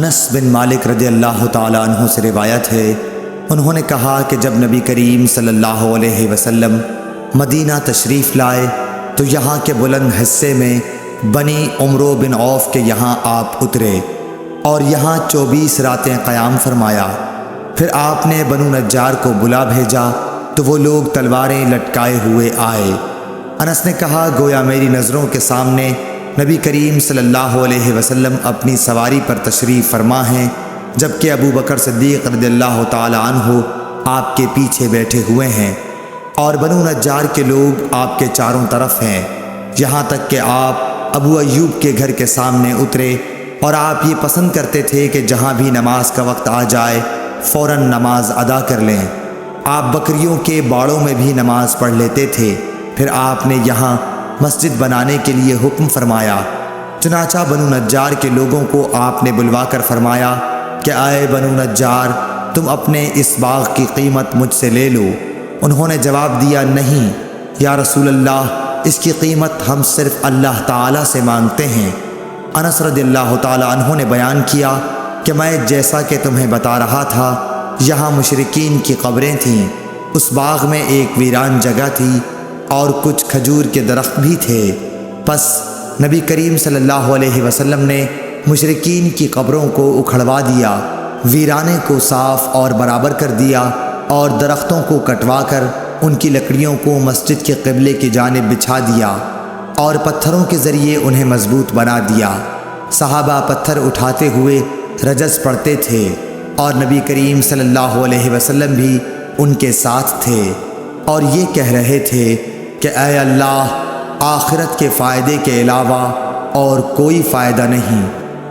انس بن مالک رضی اللہ تعالیٰ عنہ سے روایت ہے، انہوں نے کہا کہ جب نبی کریم صلی اللہ علیہ وسلم مدینہ تشریف لائے تو یہاں کے بلند حصے میں بنی عمرو بن عوف کے یہاں آپ اترے اور یہاں 24 راتیں قیام فرمایا۔ پھر آپ نے بنو نجار کو بلا بھیجا تو وہ لوگ تلواریں لٹکائے ہوئے آئے۔ انس نے کہا گویا میری نظروں کے سامنے نبی کریم صلی اللہ علیہ وسلم اپنی سواری پر تشریف فرما ہیں، جبکہ ابو بکر صدیق رضی اللہ تعالی عنہ آپ کے پیچھے بیٹھے ہوئے ہیں اور بنو نجار کے لوگ آپ کے چاروں طرف ہیں، یہاں تک کہ آپ ابو ایوب کے گھر کے سامنے اترے اور آپ یہ پسند کرتے تھے کہ جہاں بھی نماز کا وقت آ جائے فوراً نماز ادا کر لیں۔ آپ بکریوں کے باڑوں میں بھی نماز پڑھ لیتے تھے۔ پھر آپ نے یہاں مسجد بنانے کے لیے حکم فرمایا، چنانچہ بنو نجار کے لوگوں کو آپ نے بلوا کر فرمایا کہ اے بنو نجار، تم اپنے اس باغ کی قیمت مجھ سے لے لو۔ انہوں نے جواب دیا، نہیں یا رسول اللہ، اس کی قیمت ہم صرف اللہ تعالیٰ سے مانگتے ہیں۔ انس رضی اللہ تعالیٰ عنہ نے بیان کیا کہ میں جیسا کہ تمہیں بتا رہا تھا یہاں مشرکین کی قبریں تھیں، اس باغ میں ایک ویران جگہ تھی اور کچھ کھجور کے درخت بھی تھے۔ پس نبی کریم صلی اللہ علیہ وسلم نے مشرکین کی قبروں کو اکھڑوا دیا، ویرانے کو صاف اور برابر کر دیا اور درختوں کو کٹوا کر ان کی لکڑیوں کو مسجد کے قبلے کی جانب بچھا دیا اور پتھروں کے ذریعے انہیں مضبوط بنا دیا۔ صحابہ پتھر اٹھاتے ہوئے رجز پڑھتے تھے اور نبی کریم صلی اللہ علیہ وسلم بھی ان کے ساتھ تھے اور یہ کہہ رہے تھے کہ اے اللہ، آخرت کے فائدے کے علاوہ اور کوئی فائدہ نہیں،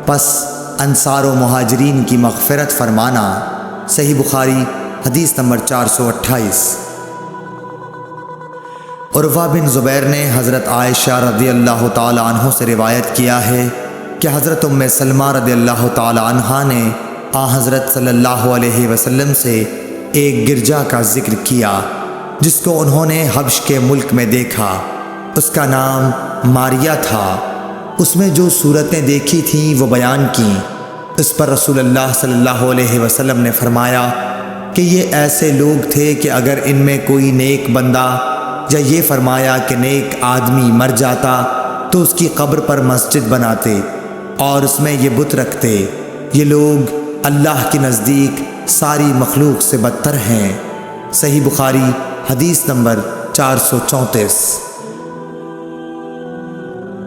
پس انصار و مہاجرین کی مغفرت فرمانا۔ صحیح بخاری حدیث نمبر 428۔ عروہ بن زبیر نے حضرت عائشہ رضی اللہ تعالی عنہ سے روایت کیا ہے کہ حضرت ام سلمہ رضی اللہ تعالی عنہا نے حضرت صلی اللہ علیہ وسلم سے ایک گرجا کا ذکر کیا جس کو انہوں نے حبش کے ملک میں دیکھا، اس کا نام ماریہ تھا۔ اس میں جو صورتیں دیکھی تھیں وہ بیان کیں۔ اس پر رسول اللہ صلی اللہ علیہ وسلم نے فرمایا کہ یہ ایسے لوگ تھے کہ اگر ان میں کوئی نیک بندہ یا یہ فرمایا کہ نیک آدمی مر جاتا تو اس کی قبر پر مسجد بناتے اور اس میں یہ بت رکھتے۔ یہ لوگ اللہ کے نزدیک ساری مخلوق سے بدتر ہیں۔ صحیح بخاری حدیث نمبر 434۔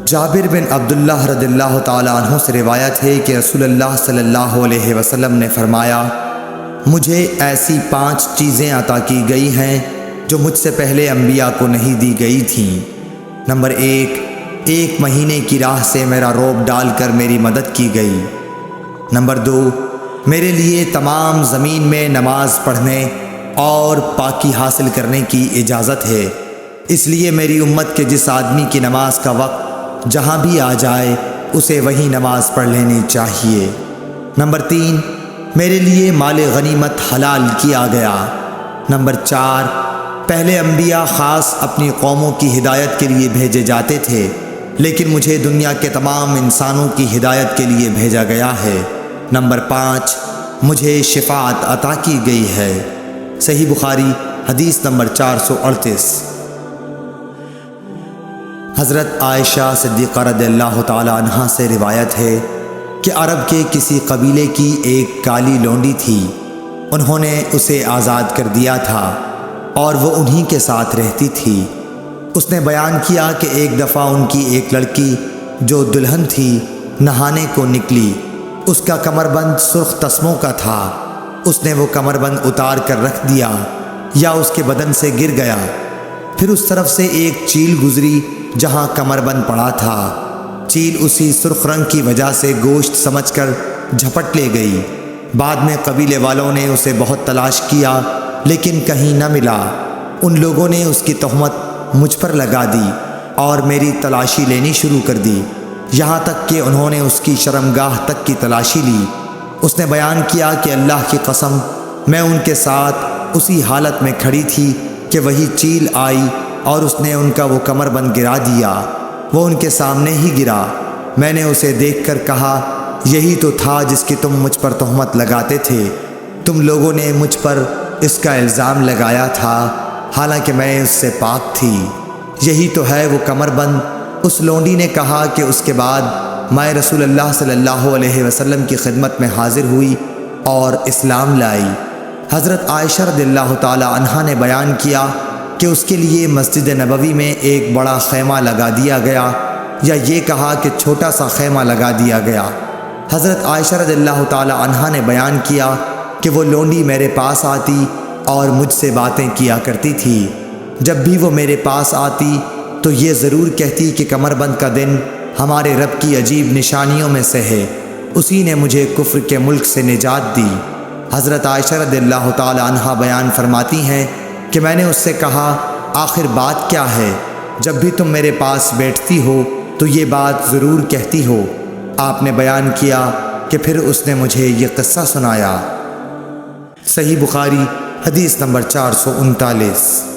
جابر بن عبداللہ رضی اللہ تعالی عنہ سے روایت ہے کہ رسول اللہ صلی اللہ علیہ وسلم نے فرمایا، مجھے ایسی 5 چیزیں عطا کی گئی ہیں جو مجھ سے پہلے انبیاء کو نہیں دی گئی تھیں۔ نمبر 1، ایک مہینے کی راہ سے میرا روب ڈال کر میری مدد کی گئی۔ نمبر 2، میرے لیے تمام زمین میں نماز پڑھنے اور پاکی حاصل کرنے کی اجازت ہے، اس لیے میری امت کے جس آدمی کی نماز کا وقت جہاں بھی آ جائے اسے وہی نماز پڑھ لینی چاہیے۔ نمبر 3، میرے لیے مال غنیمت حلال کیا گیا۔ نمبر 4، پہلے انبیاء خاص اپنی قوموں کی ہدایت کے لیے بھیجے جاتے تھے، لیکن مجھے دنیا کے تمام انسانوں کی ہدایت کے لیے بھیجا گیا ہے۔ نمبر 5، مجھے شفاعت عطا کی گئی ہے۔ صحیح بخاری حدیث نمبر 438۔ حضرت عائشہ صدیقہ رضی اللہ تعالی عنہا سے روایت ہے کہ عرب کے کسی قبیلے کی ایک کالی لونڈی تھی، انہوں نے اسے آزاد کر دیا تھا اور وہ انہی کے ساتھ رہتی تھی۔ اس نے بیان کیا کہ ایک دفعہ ان کی ایک لڑکی جو دلہن تھی نہانے کو نکلی، اس کا کمر بند سرخ تسموں کا تھا، اس نے وہ کمر بند اتار کر رکھ دیا یا اس کے بدن سے گر گیا۔ پھر اس طرف سے ایک چیل گزری جہاں کمر بند پڑا تھا، چیل اسی سرخ رنگ کی وجہ سے گوشت سمجھ کر جھپٹ لے گئی۔ بعد میں قبیلے والوں نے اسے بہت تلاش کیا لیکن کہیں نہ ملا۔ ان لوگوں نے اس کی تہمت مجھ پر لگا دی اور میری تلاشی لینی شروع کر دی، یہاں تک کہ انہوں نے اس کی شرمگاہ تک کی تلاشی لی۔ اس نے بیان کیا کہ اللہ کی قسم، میں ان کے ساتھ اسی حالت میں کھڑی تھی کہ وہی چیل آئی اور اس نے ان کا وہ کمر بند گرا دیا۔ وہ ان کے سامنے ہی گرا۔ میں نے اسے دیکھ کر کہا، یہی تو تھا جس کی تم مجھ پر تہمت لگاتے تھے۔ تم لوگوں نے مجھ پر اس کا الزام لگایا تھا، حالانکہ میں اس سے پاک تھی۔ یہی تو ہے وہ کمر بند۔ اس لونڈی نے کہا کہ اس کے بعد میں رسول اللہ صلی اللہ علیہ وسلم کی خدمت میں حاضر ہوئی اور اسلام لائی۔ حضرت عائشہ رضی اللہ تعالی عنہا نے بیان کیا کہ اس کے لیے مسجد نبوی میں ایک بڑا خیمہ لگا دیا گیا، یا یہ کہا کہ چھوٹا سا خیمہ لگا دیا گیا۔ حضرت عائشہ رضی اللہ تعالی عنہا نے بیان کیا کہ وہ لونڈی میرے پاس آتی اور مجھ سے باتیں کیا کرتی تھی۔ جب بھی وہ میرے پاس آتی تو یہ ضرور کہتی کہ کمر بند کا دن ہمارے رب کی عجیب نشانیوں میں سے ہے، اسی نے مجھے کفر کے ملک سے نجات دی۔ حضرت عائشہ رضی اللہ تعالی عنہا بیان فرماتی ہیں کہ میں نے اس سے کہا آخر بات کیا ہے؟ جب بھی تم میرے پاس بیٹھتی ہو تو یہ بات ضرور کہتی ہو۔ آپ نے بیان کیا کہ پھر اس نے مجھے یہ قصہ سنایا۔ صحیح بخاری حدیث نمبر 439۔